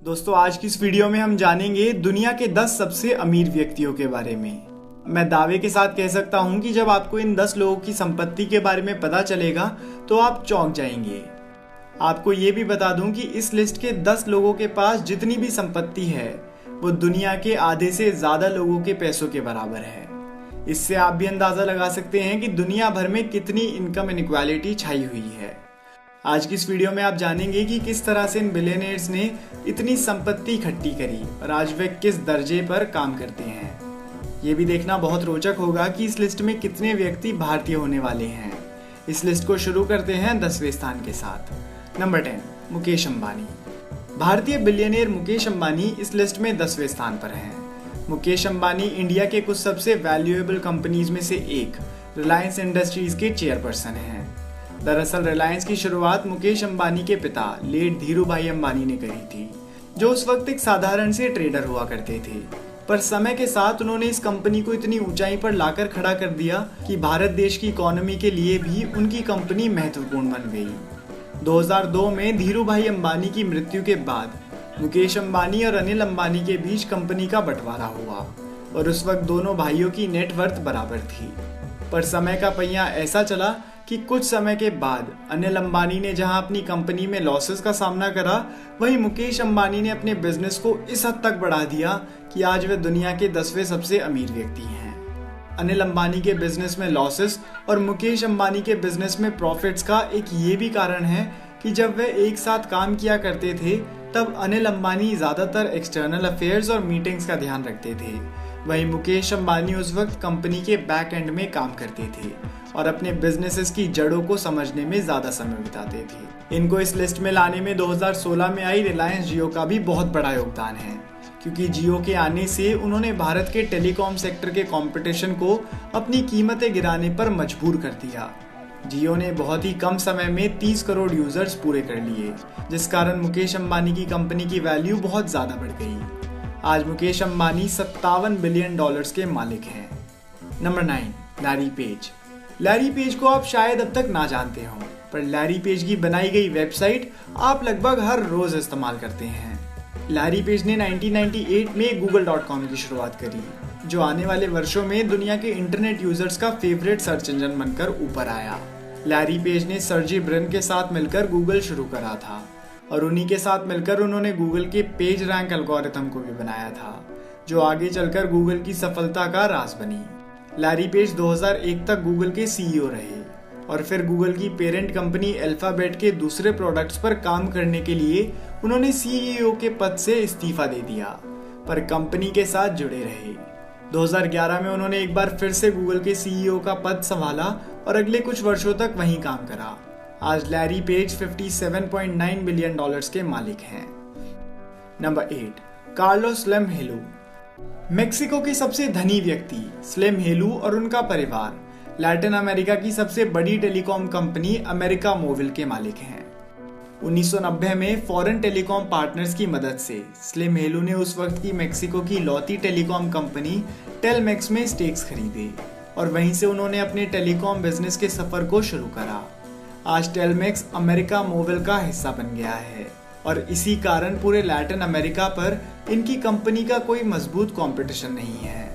दोस्तों, आज की इस वीडियो में हम जानेंगे दुनिया के 10 सबसे अमीर व्यक्तियों के बारे में। मैं दावे के साथ कह सकता हूं कि जब आपको इन 10 लोगों की संपत्ति के बारे में पता चलेगा तो आप चौंक जाएंगे। आपको ये भी बता दूं कि इस लिस्ट के 10 लोगों के पास जितनी भी संपत्ति है वो दुनिया के आधे से ज्यादा लोगों के पैसों के बराबर है। इससे आप भी अंदाजा लगा सकते हैं कि दुनिया भर में कितनी इनकम इनइक्वालिटी छाई हुई है। आज की इस वीडियो में आप जानेंगे कि किस तरह से इन बिलियनियर्स ने इतनी संपत्ति इकट्ठी करी और आज वे किस दर्जे पर काम करते हैं। ये भी देखना बहुत रोचक होगा कि इस लिस्ट में कितने व्यक्ति भारतीय होने वाले हैं। इस लिस्ट को शुरू करते हैं 10वें स्थान के साथ। नंबर 10, मुकेश अंबानी। भारतीय बिलियनियर मुकेश अंबानी इस लिस्ट में 10वें स्थान पर हैं। मुकेश अंबानी इंडिया के कुछ सबसे वैल्यूएबल कंपनीज में से एक रिलायंस इंडस्ट्रीज के चेयरपर्सन हैं। दरअसल रिलायंस की शुरुआत मुकेश अंबानी के पिता लेट धीरू भाई अंबानी ने करी थी, जो उस वक्त एक साधारण से ट्रेडर हुआ करते थे। पर समय के साथ उन्होंने इस कंपनी को इतनी ऊंचाई पर लाकर खड़ा कर दिया कि भारत देश की इकोनॉमी के लिए भी उनकी कंपनी महत्वपूर्ण बन गई। 2002 में धीरू भाई अंबानी की मृत्यु के बाद मुकेश अंबानी और अनिल अंबानी के बीच कंपनी का बंटवारा हुआ और उस वक्त दोनों भाइयों की नेटवर्थ बराबर थी। पर समय का पहिया ऐसा चला कि कुछ समय के बाद अनिल अंबानी ने जहां अपनी कंपनी में लॉसेस का सामना करा, वहीं मुकेश अंबानी ने अपने बिजनेस को इस हद तक बढ़ा दिया कि आज वे दुनिया के 10वें सबसे अमीर व्यक्ति हैं। अनिल अंबानी के बिजनेस में लॉसेस और मुकेश अंबानी के बिजनेस में प्रॉफिट्स का एक ये भी कारण है कि जब वे एक साथ काम किया करते थे तब अनिल अंबानी ज्यादातर एक्सटर्नल अफेयर्स और मीटिंग्स का ध्यान रखते थे, वहीं मुकेश अंबानी उस वक्त कंपनी के बैक एंड में काम करते थे और अपने बिजनेसेस की जड़ों को समझने में ज्यादा समय बिताते थे। इनको इस लिस्ट में लाने में 2016 में आई रिलायंस जियो का भी बहुत बड़ा योगदान है, क्योंकि जियो के आने से उन्होंने भारत के टेलीकॉम सेक्टर के कंपटीशन को अपनी कीमतें गिराने पर मजबूर कर दिया। जियो ने बहुत ही कम समय में 30 करोड़ यूजर्स पूरे कर लिए, जिस कारण मुकेश अंबानी की कंपनी की वैल्यू बहुत ज्यादा बढ़ गई। आज मुकेश अंबानी $57 बिलियन के मालिक हैं। Number 9, Larry page. Larry page को आप शायद अब तक ना जानते हो, पर लैरी पेज की बनाई गई वेबसाइट आप लगभग हर रोज इस्तेमाल करते हैं। लैरी पेज ने 1998 में google.com की शुरुआत करी, जो आने वाले वर्षों में दुनिया के इंटरनेट यूजर्स का फेवरेट सर्च इंजन बनकर ऊपर आया। लैरी पेज ने सर्जी ब्रिन के साथ मिलकर गूगल शुरू करा था और उन्हीं के साथ मिलकर उन्होंने गूगल के पेज रैंक एल्गोरिथम को भी बनाया था, जो आगे चलकर गूगल की सफलता का राज बनी। लैरी पेज 2001 तक गूगल के सीईओ रहे और फिर गूगल की पेरेंट कंपनी अल्फाबेट के दूसरे प्रोडक्ट्स पर काम करने के लिए उन्होंने सीईओ के पद से इस्तीफा दे दिया, पर कंपनी के साथ जुड़े रहे। 2011 में उन्होंने एक बार फिर से गूगल के सीईओ का पद संभाला और अगले कुछ वर्षों तक वहीं काम करा। आज लैरी पेज $57.9 बिलियन के मालिक हैं। Number 8, Carlos Slim Helu. Mexico के सबसे धनी व्यक्ति स्लिम हेलू और उनका परिवार लैटिन अमेरिका की सबसे बड़ी टेलीकॉम कंपनी अमेरिका मोबाइल के मालिक हैं। 1990 में फॉरेन टेलीकॉम पार्टनर्स की मदद से स्लिम हेलू ने उस वक्त की मेक्सिको की लौती टेलीकॉम कंपनी टेलमेक्स में स्टेक्स खरीदे और वहीं से उन्होंने अपने टेलीकॉम बिजनेस के सफर को शुरू करा। आज टेलमेक्स अमेरिका मोबाइल का हिस्सा बन गया है और इसी कारण पूरे लैटिन अमेरिका पर इनकी कंपनी का कोई मजबूत कंपटीशन नहीं है।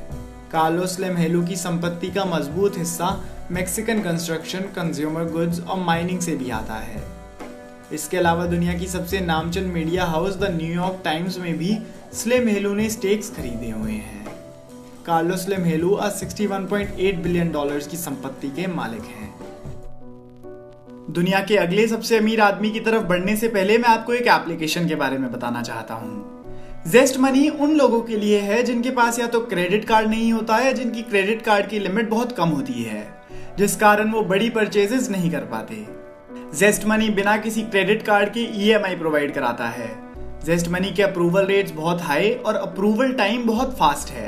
कार्लोस स्लिम हेलू की संपत्ति का मजबूत हिस्सा मैक्सिकन कंस्ट्रक्शन, कंज्यूमर गुड्स और माइनिंग से भी आता है। इसके अलावा दुनिया की सबसे नामचीन media house the New York times में भी स्लिम हेलू ने स्टेक्स खरीदे हुए हैं। कार्लोस स्लिम हेलू आज $61.8 बिलियन की संपत्ति के मालिक हैं। दुनिया के अगले सबसे अमीर आदमी की तरफ बढ़ने से पहले मैं आपको एक एप्लीकेशन के बारे में बताना चाहता हूँ। जेस्ट मनी उन लोगों के लिए है जिनके पास या तो क्रेडिट कार्ड नहीं होता है, जिनकी क्रेडिट कार्ड की लिमिट बहुत कम होती है, जिस कारण वो बड़ी परचेजेस नहीं कर पाते। जेस्ट मनी बिना किसी क्रेडिट कार्ड के EMI प्रोवाइड कराता है। जेस्ट मनी के अप्रूवल रेट्स बहुत हाई और अप्रूवल टाइम बहुत फास्ट है।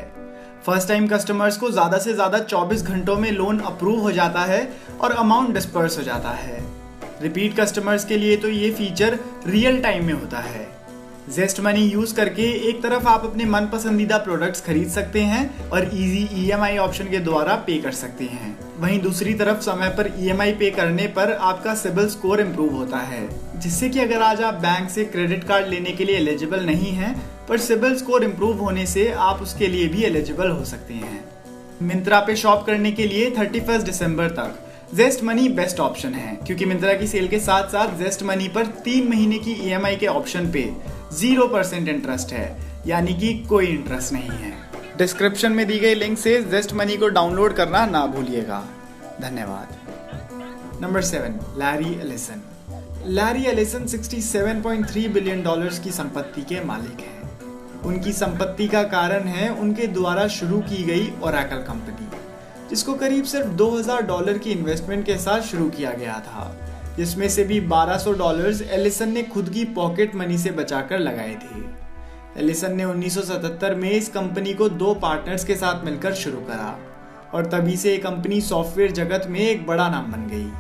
फर्स्ट टाइम कस्टमर्स को ज्यादा से ज्यादा 24 घंटों में लोन अप्रूव हो जाता है और अमाउंट डिस्पर्स हो जाता है। रिपीट कस्टमर्स के लिए तो ये फीचर रियल टाइम में होता है। जेस्ट मनी यूज करके एक तरफ आप अपने मन पसंदीदा प्रोडक्ट्स खरीद सकते हैं और इजी EMI ऑप्शन के द्वारा पे कर सकते हैं। वहीं दूसरी तरफ समय पर EMI पे करने पर आपका सिबिल स्कोर इम्प्रूव होता है, जिससे कि अगर आज आप बैंक से क्रेडिट कार्ड लेने के लिए एलिजिबल नहीं हैं, पर सिबिल स्कोर इम्प्रूव होने से आप उसके लिए भी एलिजिबल हो सकते हैं। मिंत्रा पे शॉप करने के लिए 31 दिसंबर तक जेस्ट मनी बेस्ट ऑप्शन है, क्योंकि मिंत्रा की सेल के साथ साथ जेस्ट मनी पर 3 महीने की EMI के ऑप्शन पे 0% इंटरेस्ट है, यानी कि कोई इंटरेस्ट नहीं है। डिस्क्रिप्शन में दी गई लिंक से जेस्ट मनी को डाउनलोड करना ना भूलिएगा। धन्यवाद। Number 7, Larry Ellison. Larry Ellison $67.3 billion की संपत्ति के मालिक हैं। उनकी संपत्ति का कारण है उनके द्वारा शुरू की गई ओरेकल कंपनी, जिसको करीब सिर्फ $2000 की इन्वेस्टमेंट के साथ शुरू किया गया था, जिसमें से भी $1200 एलिसन ने खुद की पॉकेट मनी से बचाकर लगाए थे। एलिसन ने 1977 में इस कंपनी को 2 पार्टनर्स के साथ मिलकर शुरू करा और तभी से ये कंपनी सॉफ्टवेयर जगत में एक बड़ा नाम बन गई।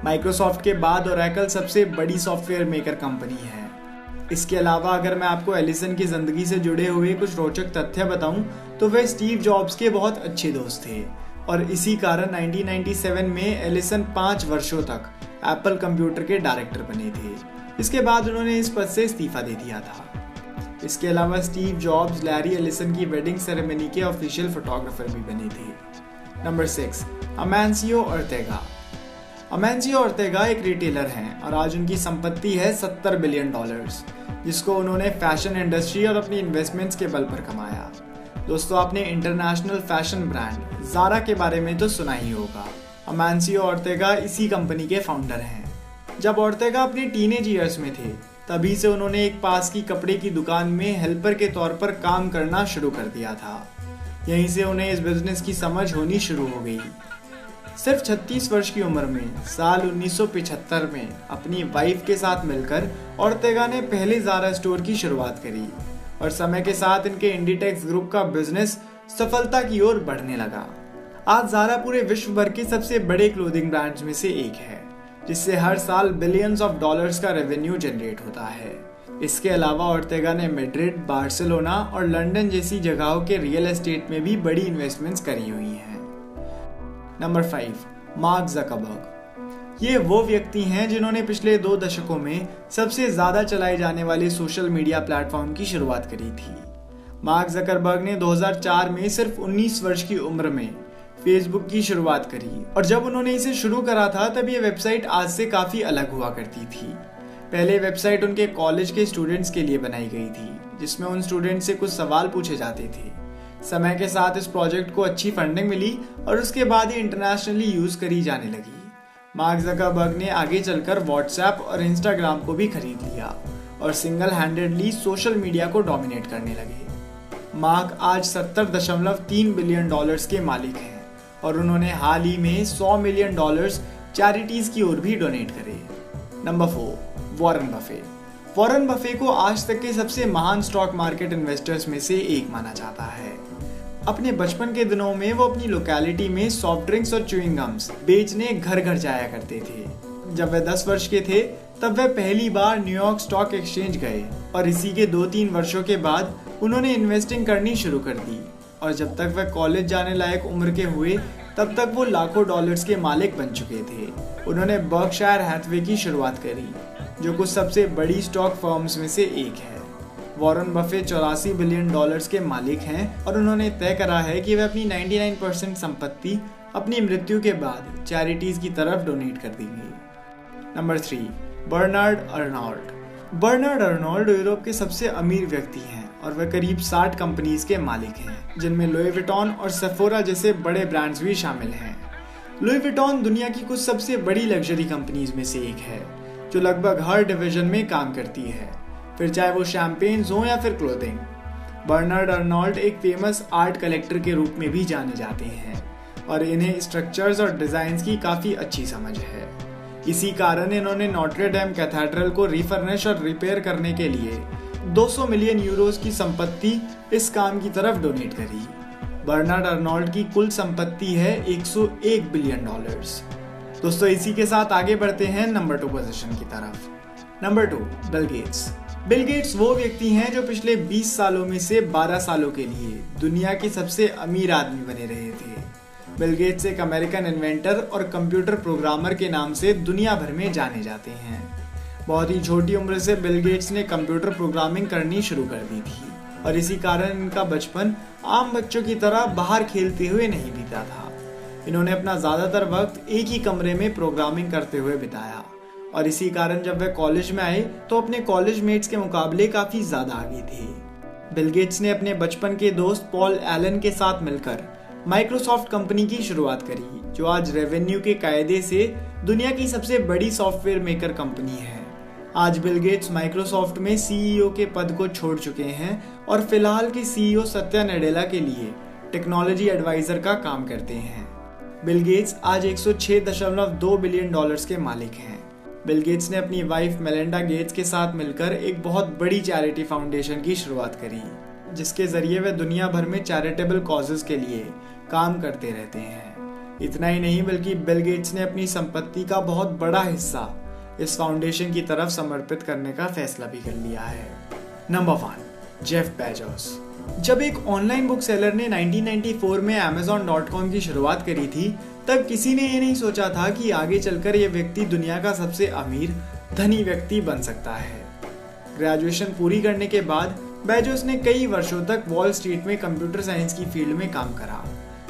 माइक्रोसॉफ्ट के बाद ओरेकल सबसे बड़ी सॉफ्टवेयर मेकर कंपनी है। इसके अलावा अगर मैं आपको एलिसन की जिंदगी से जुड़े हुए कुछ रोचक तथ्य बताऊं तो वे स्टीव जॉब्स के बहुत अच्छे दोस्त थे और इसी कारण 1997 में एलिसन 5 वर्षों तक एप्पल कंप्यूटर के डायरेक्टर बने थे। इसके बाद उन्होंने इस पद से इस्तीफा दे दिया था। इसके अलावा स्टीव जॉब्स लैरी एलिसन की वेडिंग सेरेमनी के ऑफिशियल फोटोग्राफर भी बने थे। Number 6, Amancio Ortega. Amancio Ortega एक रिटेलर हैं और आज उनकी संपत्ति है $70 बिलियन, जिसको उन्होंने फैशन इंडस्ट्री और अपनी इन्वेस्टमेंट्स के बल पर कमाया। दोस्तों, आपने इंटरनेशनल फैशन ब्रांड ज़ारा के बारे में तो सुना ही होगा। अमांसियो ओर्टेगा इसी कंपनी के फाउंडर हैं। जब ओर्टेगा अपने टीनेज ईयर्स में थे, तभी से उन्होंने एक पास की कपड़े की दुकान में हेल्पर के तौर पर काम करना शुरू कर दिया था। यहीं से उन्हें इस बिजनेस की समझ होनी शुरू हो गई। सिर्फ 36 वर्ष की उम्र में साल 1975 में अपनी वाइफ के साथ मिलकर ओर्टेगा ने पहले ज़ारा स्टोर की शुरुआत करी और समय के साथ इनके इंडीटेक्स ग्रुप का बिजनेस सफलता की ओर बढ़ने लगा। आज ज़ारा पूरे विश्व भर के सबसे बड़े क्लोथिंग ब्रांड्स में से एक है, जिससे हर साल बिलियंस ऑफ डॉलर्स का रेवेन्यू जनरेट होता है। इसके अलावा ओर्टेगा ने मैड्रिड, बार्सिलोना और लंदन जैसी जगहों के रियल एस्टेट में भी बड़ी इन्वेस्टमेंट्स करी हुई हैं। Number 5, mark Zuckerberg. ये वो व्यक्ति हैं जिन्होंने पिछले 2 दशकों में सबसे ज्यादा चलाए जाने वाले सोशल मीडिया प्लेटफॉर्म की शुरुआत करी थी। मार्क ज़करबर्ग ने 2004 में सिर्फ 19 वर्ष की उम्र में फेसबुक की शुरुआत करी और जब उन्होंने इसे शुरू करा था तब ये वेबसाइट आज से काफी अलग हुआ करती थी। पहले वेबसाइट उनके कॉलेज के स्टूडेंट्स के लिए बनाई गई थी, जिसमें उन स्टूडेंट्स से कुछ सवाल पूछे जाते थे। समय के साथ इस प्रोजेक्ट को अच्छी फंडिंग मिली और उसके बाद ये इंटरनेशनली यूज करी जाने लगी। मार्क ज़करबर्ग ने आगे चलकर व्हाट्सएप और इंस्टाग्राम को भी खरीद लिया और सिंगल हैंडेडली सोशल मीडिया को डोमिनेट करने लगे। मार्क आज $70.3 बिलियन के मालिक हैं और उन्होंने हाल ही में $100 मिलियन चैरिटीज की ओर भी डोनेट करे। Number 4, Warren Buffett. Warren Buffett को आज तक के सबसे महान स्टॉक मार्केट इन्वेस्टर्स में से एक माना जाता है। अपने बचपन के दिनों में वो अपनी लोकेलिटी में सॉफ्ट ड्रिंक्स और च्यूइंग गम्स बेचने घर घर जाया करते थे। जब वे 10 वर्ष के थे तब वे पहली बार न्यूयॉर्क स्टॉक एक्सचेंज गए और इसी के 2-3 वर्षों के बाद उन्होंने इन्वेस्टिंग करनी शुरू कर दी और जब तक वे कॉलेज जाने लायक उम्र के हुए तब तक वो लाखों डॉलर्स के मालिक बन चुके थे। उन्होंने बर्कशायर हैथवे की शुरुआत करी, जो कुछ सबसे बड़ी स्टॉक फर्म्स में से एक है। वॉरेन बफे $84 बिलियन के मालिक हैं और उन्होंने तय करा है कि वे अपनी 99% संपत्ति अपनी मृत्यु के बाद चैरिटीज की तरफ डोनेट कर देंगे। Number 3, Bernard Arnault. Bernard Arnault Europe के सबसे अमीर व्यक्ति हैं और वे करीब 60 कंपनीज के मालिक हैं, जिनमें लुई विटॉन और सेफोरा जैसे बड़े ब्रांड्स भी शामिल हैं। लुई विटॉन दुनिया की कुछ सबसे बड़ी लग्जरी कंपनीज में से एक है, जो लगभग हर डिवीजन में काम करती है, फिर चाहे वो शैंपेन्स हो या फिर क्लोथिंग। बर्नार्ड अर्नोल्ट एक फेमस आर्ट कलेक्टर के रूप में भी जाने जाते हैं और इन्हें स्ट्रक्चर्स और डिजाइन्स की काफी अच्छी समझ है। इसी कारण इन्होंने नोट्रे डेम कैथेड्रल को रिफर्निश और रिपेयर करने के लिए 200 मिलियन यूरोस की संपत्ति इस काम की तरफ डोनेट करी। बर्नार्ड अर्नोल्ट की कुल संपत्ति है $101 बिलियन। दोस्तों, इसी के साथ आगे बढ़ते हैं नंबर 2 पोजीशन की तरफ। Number 2, Bill Gates. Bill Gates वो व्यक्ति हैं जो पिछले 20 सालों में से 12 सालों के लिए दुनिया के सबसे अमीर आदमी बने रहे थे। बिल गेट्स एक अमेरिकन इन्वेंटर और कंप्यूटर प्रोग्रामर के नाम से दुनिया भर में जाने जाते हैं। बहुत ही छोटी उम्र से बिल गेट्स ने कंप्यूटर प्रोग्रामिंग करनी शुरू कर दी थी और इसी कारण इनका बचपन आम बच्चों की तरह बाहर खेलते हुए नहीं बीता था। इन्होंने अपना ज़्यादातर वक्त एक ही कमरे में प्रोग्रामिंग करते हुए बिताया और इसी कारण जब वे कॉलेज में आए तो अपने कॉलेज मेट्स के मुकाबले काफ़ी ज़्यादा आगे थे। बिल गेट्स ने अपने बचपन के दोस्त पॉल एलन के साथ मिलकर माइक्रोसॉफ्ट कंपनी की शुरुआत करी, जो आज रेवेन्यू के कायदे से दुनिया की सबसे बड़ी सॉफ्टवेयर मेकर कंपनी है। आज बिल गेट्स माइक्रोसॉफ्ट में सीईओ के पद को छोड़ चुके हैं और फिलहाल के सीईओ सत्या नडेला के लिए टेक्नोलॉजी एडवाइजर का काम करते हैं। बिल गेट्स आज 106.2 बिलियन डॉलर्स के मालिक हैं। बिल गेट्स ने अपनी वाइफ मेलिंडा गेट्स के साथ मिलकर एक बहुत बड़ी चैरिटी फाउंडेशन की शुरुआत करी, जिसके जरिए वे दुनिया भर में चैरिटेबल कॉजेज के लिए काम करते रहते हैं। इतना ही नहीं बल्कि बिल गेट्स ने अपनी संपत्ति का बहुत बड़ा हिस्सा इस फाउंडेशन की तरफ समर्पित करने का फैसला भी कर लिया है। Number 1, Jeff Bezos. जब एक ऑनलाइन बुक सेलर ने 1994 में Amazon.com की शुरुआत करी थी, तब किसी ने ये नहीं सोचा था कि आगे चलकर यह व्यक्ति दुनिया का सबसे अमीर धनी व्यक्ति बन सकता है। ग्रेजुएशन पूरी करने के बाद बेजोस ने कई वर्षों तक वॉल स्ट्रीट में कंप्यूटर साइंस की फील्ड में काम करा।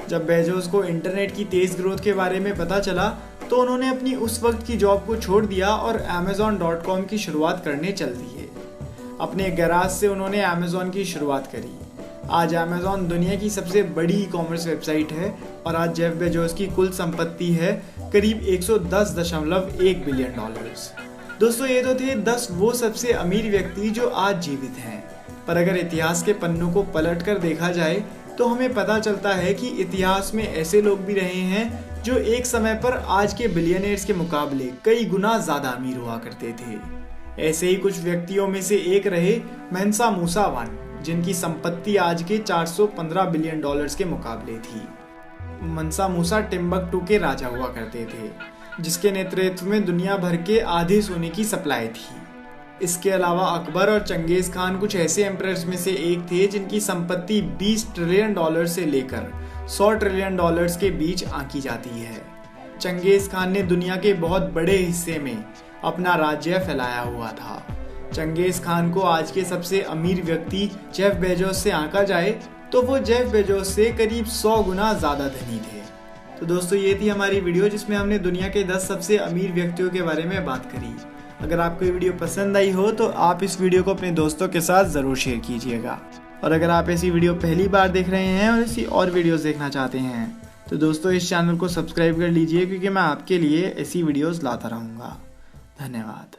जब बेजोस को इंटरनेट की तेज ग्रोथ के बारे में पता चला तो उन्होंने अपनी उस वक्त की जॉब को छोड़ दिया और Amazon.com की शुरुआत करने चल दिए। अपने गैराज से उन्होंने Amazon की शुरुआत करी। आज Amazon दुनिया की सबसे बड़ी ई कॉमर्स वेबसाइट है और आज जेफ बेजोस की कुल संपत्ति है करीब 110.1 बिलियन डॉलर्स। दोस्तों, ये तो थे 10 वो सबसे अमीर व्यक्ति जो आज जीवित हैं, पर अगर इतिहास के पन्नों को पलट कर देखा जाए तो हमें पता चलता है कि इतिहास में ऐसे लोग भी रहे हैं जो एक समय पर आज के बिलियनियर्स के मुकाबले कई गुना ज्यादा अमीर हुआ करते थे। ऐसे ही कुछ व्यक्तियों में से एक रहे मेंसा मूसा वन, जिनकी संपत्ति आज के 415 बिलियन डॉलर्स के मुकाबले थी। मंसा मूसा टिम्बकटू के राजा हुआ करते थे, जिसके नेतृत्व में दुनिया भर के आधे सोने की सप्लाई थी। इसके अलावा अकबर और चंगेज खान कुछ ऐसे एम्परर्स में से एक थे जिनकी संपत्ति 20 ट्रिलियन डॉलर से लेकर 100 ट्रिलियन डॉलर्स के बीच आंकी जाती है। चंगेज खान ने दुनिया के बहुत बड़े हिस्से में अपना राज्य फैलाया हुआ था। चंगेज खान को आज के सबसे अमीर व्यक्ति जेफ बेजोस से आंका जाए तो वो जेफ बेजोस से करीब 100 गुना ज्यादा धनी थे। तो दोस्तों, ये थी हमारी वीडियो जिसमें हमने दुनिया के 10 सबसे अमीर व्यक्तियों के बारे में बात करी। अगर आपको ये वीडियो पसंद आई हो तो आप इस वीडियो को अपने दोस्तों के साथ ज़रूर शेयर कीजिएगा। और अगर आप ऐसी वीडियो पहली बार देख रहे हैं और ऐसी और वीडियोस देखना चाहते हैं तो दोस्तों इस चैनल को सब्सक्राइब कर लीजिए, क्योंकि मैं आपके लिए ऐसी वीडियोस लाता रहूँगा। धन्यवाद।